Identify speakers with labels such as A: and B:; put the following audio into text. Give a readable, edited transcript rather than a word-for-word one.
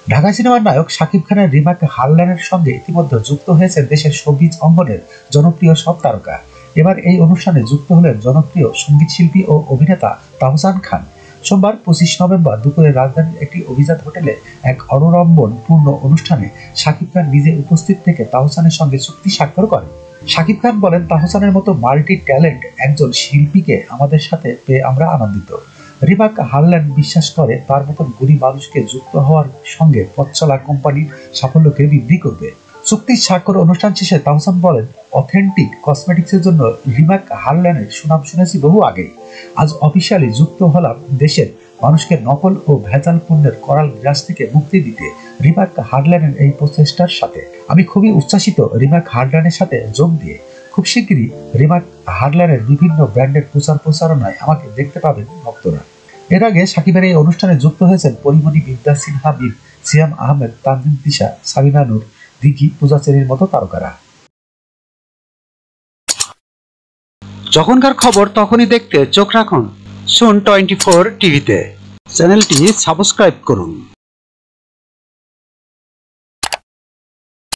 A: ঢাকা সিনেমার নায়ক শাকিব খানের রিমেক হারল্যান্ডের সঙ্গে ইতিমধ্যে যুক্ত হয়েছে দেশের শোবিজ অঙ্গনের জনপ্রিয় সব তারকা। এবার এই অনুষ্ঠানে যুক্ত হলেন জনপ্রিয় সঙ্গীত শিল্পী ও অভিনেতা তাহসান খান। সোমবার 25 নভেম্বর দুপুরে রাজধানীর একটি অভিজাত হোটেলে এক অনড়ম্বর পূর্ণ অনুষ্ঠানে শাকিব খান নিজে উপস্থিত থেকে তাহসানের সঙ্গে চুক্তি স্বাক্ষর করেন। শাকিব খান বলেন, তাহসানের মতো মাল্টি ট্যালেন্ট একজন শিল্পীকে আমাদের সাথে পেয়ে আমরা আনন্দিত। রিমেক হারল্যান্ড বিশ্বাস করে তার মতন গুণী মানুষকে যুক্ত হওয়ার সঙ্গে পথ চলা কোম্পানির সাফল্যকে বৃদ্ধি করবে। চুক্তি স্বাক্ষর অনুষ্ঠান শেষে তাহসান বলেন, অথেন্টিক কসমেটিক্সের জন্য রিমেক হারল্যান্ডের সুনাম শুনেছি বহু আগেই। আজ অফিসিয়ালি যুক্ত হলাম দেশের মানুষকে নকল ও ভেজাল পণ্যের করাল গ্রাস থেকে মুক্তি দিতে রিমেক হারল্যান্ডের এই প্রচেষ্টার সাথে। আমি খুবই উচ্ছ্বাসিত রিমেক হারল্যান্ডের সাথে যোগ দিয়ে। খুব শীঘ্রই রিমেক হারল্যান্ডের বিভিন্ন ব্র্যান্ডের প্রচারণায় আমাকে দেখতে পাবেন ভক্তরা। এর আগে শাকিবের এই অনুষ্ঠানে যুক্ত হয়েছেন পরিমণি, বিদ্যা সিনহা, মিম, সিয়াম আহমেদ, তানজিম তিশা, সাবিনা নূর, দিঘি, পূজা চেরির মতো তারকারা। যখনকার খবর তখনই দেখতে চোখ রাখুন সুন 24 টিভিতে। চ্যানেলটি সাবস্ক্রাইব করুন।